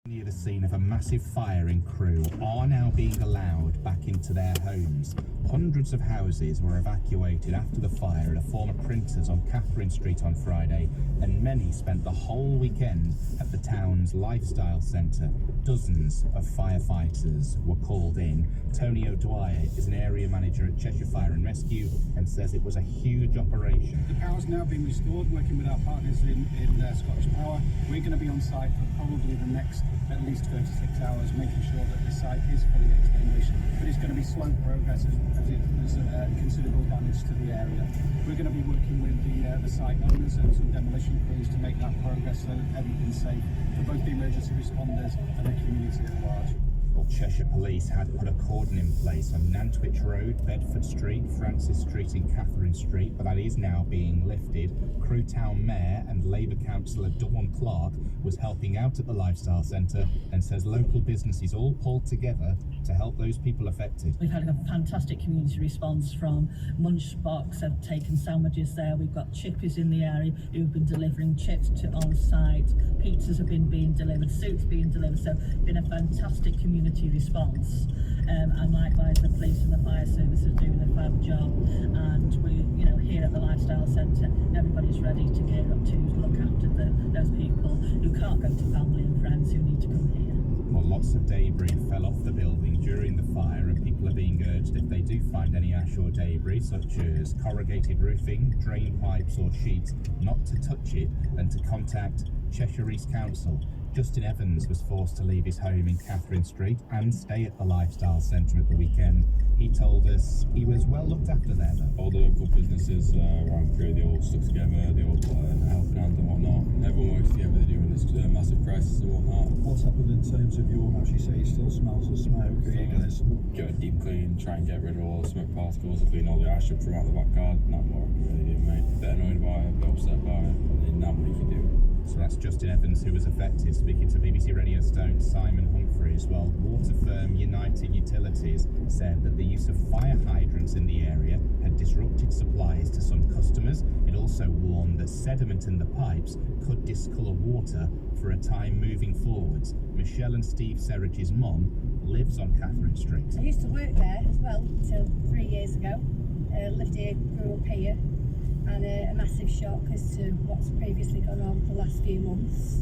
Near the scene of a massive fire in Crewe are now being allowed back into their homes. Hundreds of houses were evacuated after the fire at a former printer's on Catherine Street on Friday, and many spent the whole weekend at the town's lifestyle centre. Dozens of firefighters were called in. Tony O'Dwyer is an area manager at Cheshire Fire and Rescue and says it was a huge operation. The power's now been restored, working with our partners in Scottish Power. We're going to be on site for probably the next at least 36 hours, making sure that the site is fully extinguished. But it's going to be slow progress as there's considerable damage to the area. We're going to be working with the site owners and some demolition crews to make that progress so that everything's safe for both the emergency responders and the community at large. Well, Cheshire Police had put a cordon in place on Nantwich Road, Bedford Street, Francis Street and Catherine Street, but that is now being lifted. Crewe Town Mayor and Labour Councillor Dawn Clark was helping out at the Lifestyle Centre and says local businesses all pulled together to help those people affected. We've had a fantastic community response from Munchbox, have taken sandwiches there. We've got chippies in the area who've been delivering chips to on site. Pizzas have been being delivered, soups being delivered. So it's been a fantastic community response. And likewise, the police and the fire service are doing a fab job. And we, here at the Lifestyle Centre, everybody's ready to gear up to look after those people who can't go to family and friends who need to come here. Well, lots of debris fell off the building during the fire, and people are being urged, if they do find any ash or debris, such as corrugated roofing, drain pipes or sheets, not to touch it and to contact Cheshire East Council. Justin Evans was forced to leave his home in Catherine Street and stay at the Lifestyle Centre at the weekend. He told us he was well looked after there. All the local businesses around Crewe, they all stuck together, they all helping out and whatnot. Everyone works together, they're doing this massive crisis and whatnot. What's happened in terms of your house? You say it still smells of smoke. Are you guys get a deep clean, try and get rid of all the smoke particles, clean all the ash up from out the back garden? Not more I can really do, mate. A bit annoyed about it, a bit upset about it, and not what you can do. So that's Justin Evans, who was affected, speaking to BBC Radio Stone's Simon Humphreys. Well, water firm United Utilities said that the use of fire hydrants in the area had disrupted supplies to some customers. It also warned that sediment in the pipes could discolour water for a time moving forwards. Michelle and Steve Serrage's mum lives on Catherine Street. I used to work there as well until 3 years ago. Lived here, grew up here. And a massive shock as to what's previously gone on the last few months.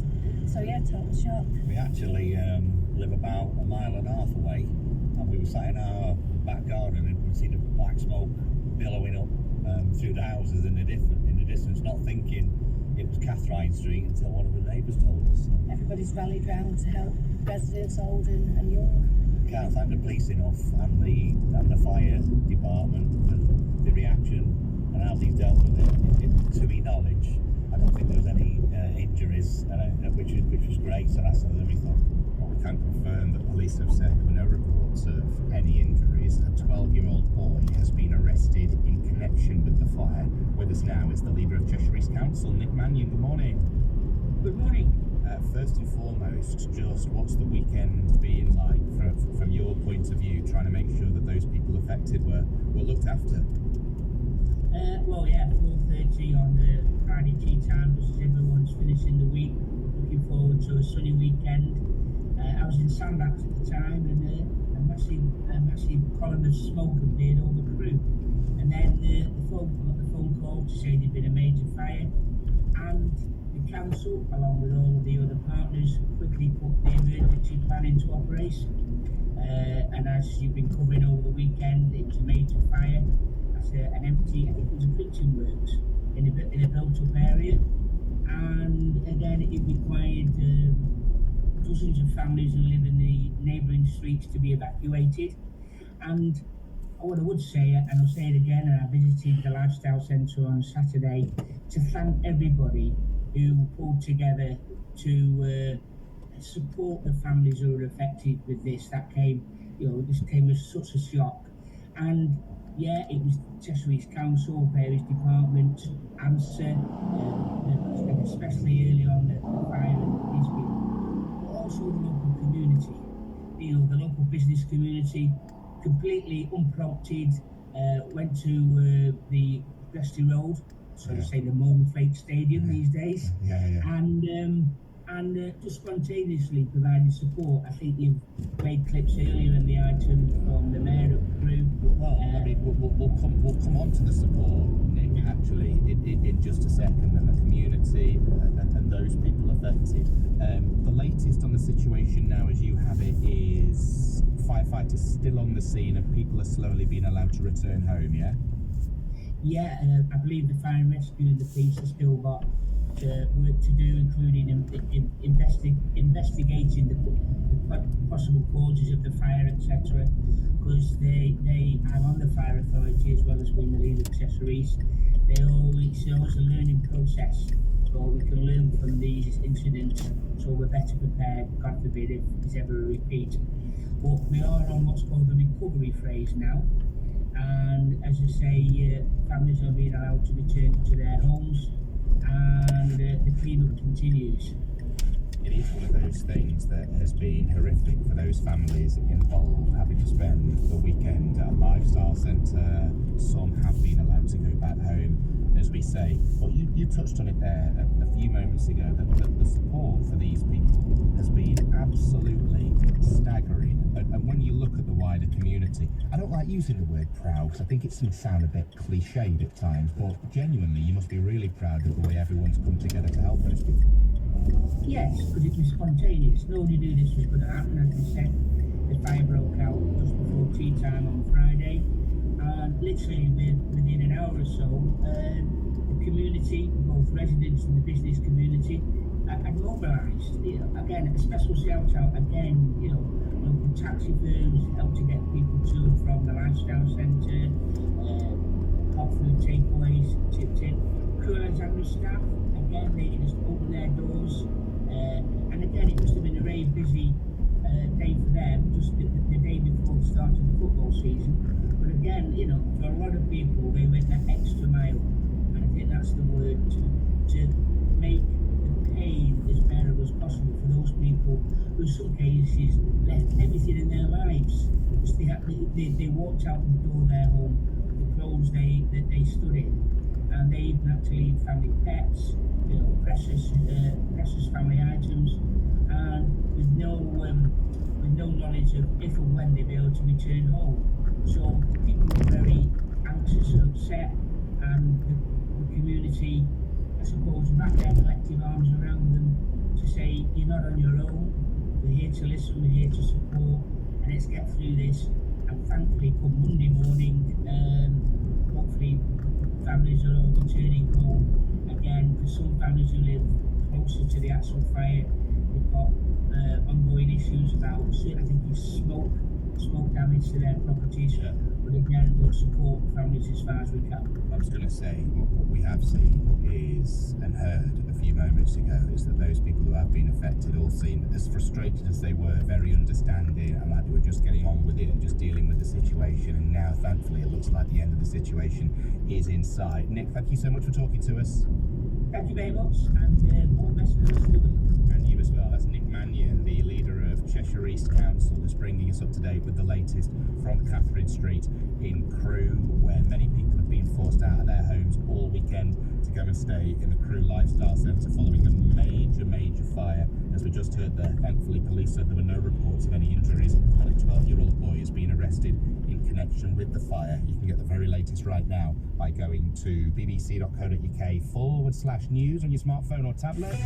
So yeah, total shock. We actually live about a mile and a half away, and we were sat in our back garden and we'd see the black smoke billowing up through the houses in the distance, not thinking it was Catherine Street until one of the neighbours told us. Everybody's rallied round to help residents old and young. Can't thank the police enough and the fire department for the reaction and how they've dealt with it. To my knowledge, I don't think there was any injuries, which was great, so that's everything. Well, we can confirm that police have said there were no reports of any injuries. A 12-year-old boy has been arrested in connection with the fire. With us now is the leader of Cheshire East Council, Nick Mannion. Good morning. Good morning. First and foremost, just what's the weekend been like from your point of view, trying to make sure that those people affected were looked after? 4:30 on the Friday tea time, just as everyone's finishing the week, looking forward to a sunny weekend. I was in Sandbach at the time, and a massive column of smoke appeared over Crewe. And then I got the phone call to say there'd been a major fire, and the council, along with all of the other partners, quickly put the emergency plan into operation. And as you've been covering over the weekend, it was a major fire. An empty, I think it was a kitchen works in a built-up area, and again it required dozens of families who live in the neighbouring streets to be evacuated. And what I would say, and I'll say it again, and I visited the Lifestyle Centre on Saturday to thank everybody who pulled together to support the families who were affected with this. This came as such a shock. And yeah, it was Cheshire East Council, various departments, answer, especially early on the fire and these people, but also the local community. The local business community, completely unprompted, went to the Gresty Road, so to say the Morgan Flake Stadium these days, and and just spontaneously providing support. I think you've played clips earlier in the item from the mayor of Crewe. Well, I mean, we'll come on to the support, Nick, actually, in just a second, and the community and those people affected. The latest on the situation now, as you have it, is firefighters still on the scene and people are slowly being allowed to return home, yeah? Yeah, I believe the fire and rescue and the police have still got work to do, including investigating the possible causes of the fire, etc. Because they are on the fire authority as well as being the lead accessories. It's always a learning process, so we can learn from these incidents, so we're better prepared, God forbid, if there's ever a repeat. But we are on what's called the recovery phase now, and as I say, families are being allowed to return to their homes, and the clean-up continues. It is one of those things that has been horrific for those families involved, having to spend the weekend at a lifestyle centre. Some have been allowed to go back home, as we say. But you touched on it there a few moments ago, that the support for these people has been absolutely staggering. And when you look at the wider community, I don't like using the word proud because I think it can sound a bit cliched at times, but genuinely you must be really proud of the way everyone's come together to help those people. Yes, because it was spontaneous. Nobody knew this was going to happen. As I said, the fire broke out just before tea time on Friday, and literally within an hour or so, the community, both residents and the business community, had mobilised. Again, a special shout out again. Local taxi firms helped to get people to and from the lifestyle centre. Hot food takeaways tipped in. Crewe Alexandra staff, again, they just opened their doors, and again, it must have been a very busy day for them, just the day before the start of the football season. But again, for a lot of people, they went that extra mile, and I think that's the word, to make the pain as bearable as possible for those people who, in some cases, left everything in their lives. They walked out the door of their home with the clothes that they stood in, and they even had to leave family pets, precious family items, and with no knowledge of if and when they'd be able to return home. So people were very anxious and upset, and the community, I suppose, wrapped their collective arms around them to say, you're not on your own, we're here to listen, we're here to support, and let's get through this. And thankfully, come Monday morning, hopefully families are all returning home again. For some families who live closer to the actual fire, they've got ongoing issues about, I think it's smoke damage to their properties. Yeah. But again, we'll support families as far as we can. I was going to say, what we have seen is, and heard a few moments ago, is that those people who have been affected all seem, as frustrated as they were, very understanding, and like they were just getting on with it and just dealing with the situation. And now, thankfully, it looks like the end of the situation is in sight. Nick, thank you so much for talking to us. Thank you very much, and all the best for the rest of the week. And you as well. That's Nick Mannion, the leader of Cheshire East Council, that's bringing us up to date with the latest from Catherine Street in Crewe, where many people have been forced out of their homes all weekend to go and stay in the Crewe Lifestyle Centre following a major fire. As we just heard there, thankfully police said there were no reports of any injuries, and a 12-year-old boy has been arrested in connection with the fire. You can get the very latest right now by going to bbc.co.uk/news on your smartphone or tablet.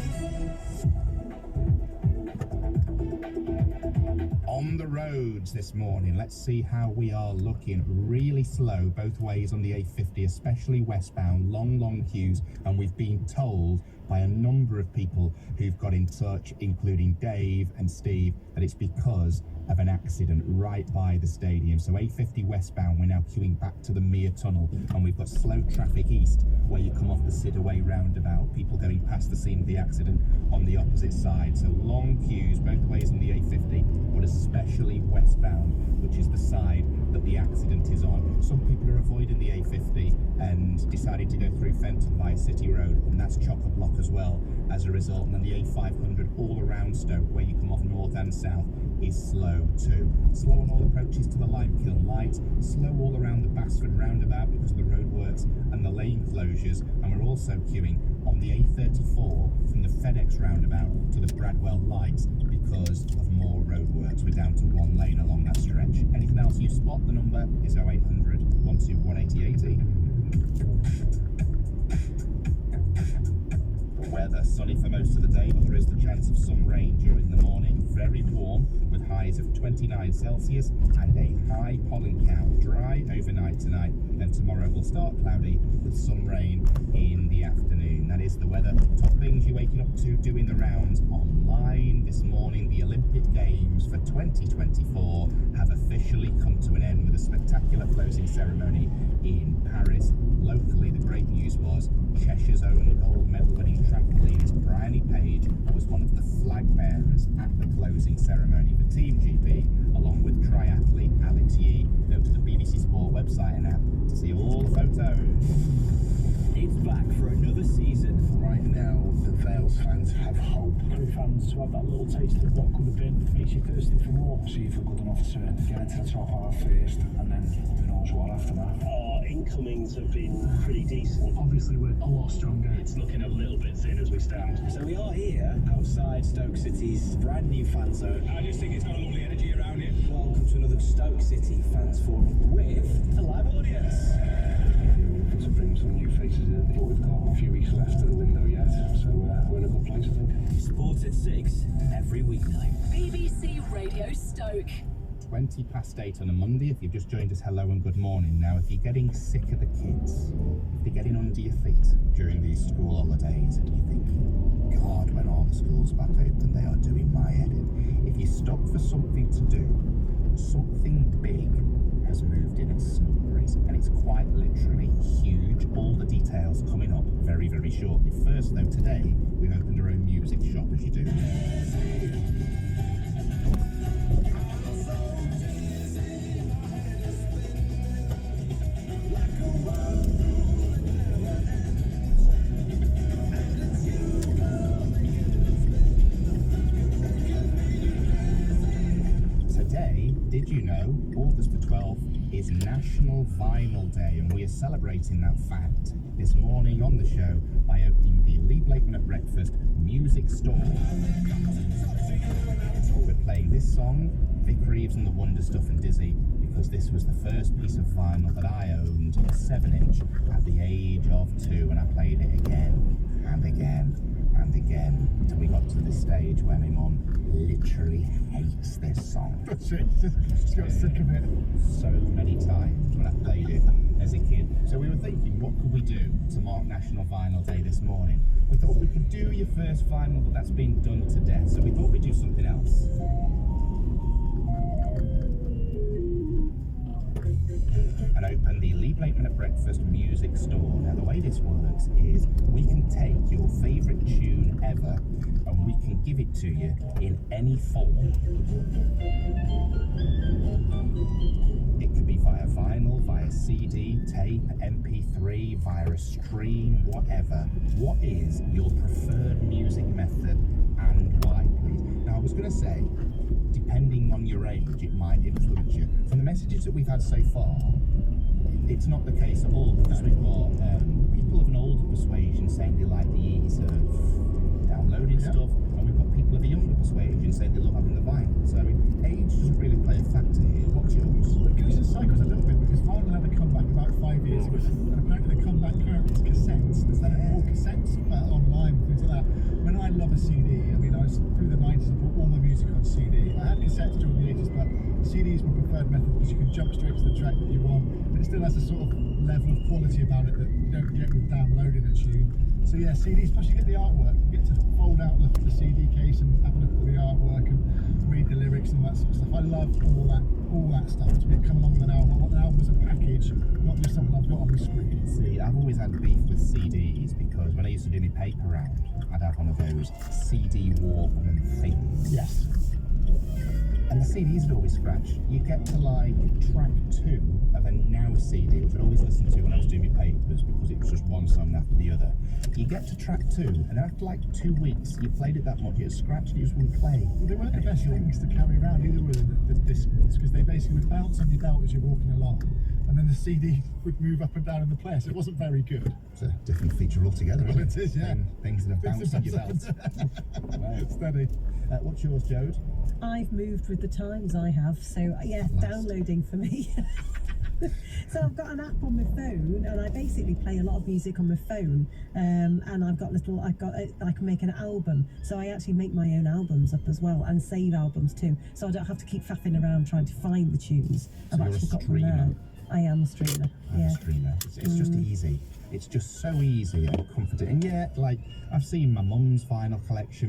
On the roads this morning, let's see how we are looking. Really slow both ways on the A50, especially westbound, long queues, and we've been told by a number of people who've got in touch, including Dave and Steve, that it's because of an accident right by the stadium. So A50 westbound, we're now queuing back to the Mere Tunnel, and we've got slow traffic east where you come off the Sidaway roundabout, people going past the scene of the accident on the opposite side. So long queues both ways on the A50, but especially westbound, which is the side that the accident is on. Some people are avoiding the A50 and deciding to go through Fenton via City Road, and that's chock-a-block as well as a result. And then the A500 all around Stoke, where you come off north and south, is slow too. Slow on all approaches to the Lyme Kiln Light, slow all around the Basford roundabout because of the roadworks and the lane closures, and we're also queuing on the A34 from the FedEx roundabout to the Bradwell lights because of more roadworks. We're down to one lane along that stretch. Anything else you spot, the number is 0800 121 8080. Weather sunny for most of the day, but there is the chance of some rain during the morning. Very warm with highs of 29 Celsius and a high pollen count. Dry overnight tonight, then tomorrow will start cloudy with some rain in the afternoon. That is the weather. Top things you're waking up to, doing the rounds online this morning. The Olympic Games for 2024 have officially come to an end with a spectacular closing ceremony in Paris. Locally, the great news was Cheshire's own gold medal winning trampolinist Bryony Page was one of the flag bearers at the closing ceremony for Team GB, along with triathlete Alex Yee. Go to the BBC Sport website and app to see all the photos. It's back for another season. Right now, the Vales fans have hope. Crew fans to have that little taste of what could have been makes you thirsty for more. See if we're good enough to get into the top half first, and then who knows what after that. Our incomings have been pretty decent. Obviously, we're a lot stronger. It's looking a little bit thin as we stand. So we are here outside Stoke City's brand new fan zone. I just think it's got a lovely energy around here. Welcome to another Stoke City fans forum with a live audience. We're looking to bring some new faces in, but we've got a few weeks left of the window yet, so we're in a good place, I think. Sport at 6 every weeknight. BBC Radio Stoke. 20 past 8 on a Monday. If you've just joined us, hello and good morning. Now, if you're getting sick of the kids, if they're getting under your feet during these school holidays and you think, God, when all the schools back open, they are doing my head in. If you stop for something to do, something big has moved in at Snugberries, and it's quite literally huge. All the details coming up very, very shortly. First, though, today we've opened our own music shop, as you do. Today, did you know, August the 12th is National Vinyl Day, and we are celebrating that fact this morning on the show by opening the Lee Blakeman at Breakfast music store. We're playing this song, Vic Reeves and the Wonder Stuff and Dizzy, because this was the first piece of vinyl that I owned, a 7-inch, at the age of 2, and I played it again and again and again until we got to the stage where my mum literally hates this song. Just got sick of it. So many times when I played it as a kid. So we were thinking, what could we do to mark National Vinyl Day this morning? We thought we could do your first vinyl, but that's been done to death. So we thought we'd do something else. And open the Lee Blakeman at Breakfast music store. Now the way this works is we can take your favourite tune ever and we can give it to you in any form. It could be via vinyl, via CD, tape, MP3, via a stream, whatever. What is your preferred music method and why, please? Now I was going to say, depending on your age, it might influence you. From the messages that we've had so far, it's not the case at all, because we've got people of an older persuasion saying they like the ease of downloading stuff, and we've got people of a younger persuasion saying they love having the vinyl. So age doesn't really play a factor here. What's yours? Well, it goes in cycles a little bit, because vinyl had a comeback about 5 years ago, and apparently the comeback currently is cassettes. There's more cassettes online, things like that. When I love a CD, I mean, I was through the 90s, I bought all my music on CD. I had cassettes during the 80s, but CD is my preferred method because you can jump straight to the track that you want, but it still has a sort of level of quality about it that you don't get with downloading a tune. So yeah, CDs, plus you get the artwork. You get to fold out the CD case and have a look at the artwork and read the lyrics and all that sort of stuff. I love all that stuff to come along with an album. I want an album as a package, not just something I've got on the screen. See, I've always had beef with CDs because when I used to do my paper round, I'd have one of those CD Walkman things. Yes. And the CD's a little bit scratched. You get to like track 2 of a Now CD, which I'd always listen to when I was doing my papers because it was just one song after the other. You get to track 2, and after like 2 weeks, you played it that much, it was scratched, and you just wouldn't play. Well, they weren't the best things to carry around either, were the disc ones, because they basically would bounce on your belt as you're walking along, and then the CD would move up and down in the player, so it wasn't very good. It's a different feature altogether, Well, isn't it is, yeah. Things that have bounced on your belt. Wow. Steady. What's yours, Jode? I've moved with the times, I have. So yeah, downloading for me. So I've got an app on my phone, and I basically play a lot of music on my phone. And I can make an album. So I actually make my own albums up as well, and save albums too. So I don't have to keep faffing around trying to find the tunes. So I've actually got them there. I am a streamer. I'm a streamer. It's just easy. It's just so easy and comforting. And yeah, like I've seen my mum's vinyl collection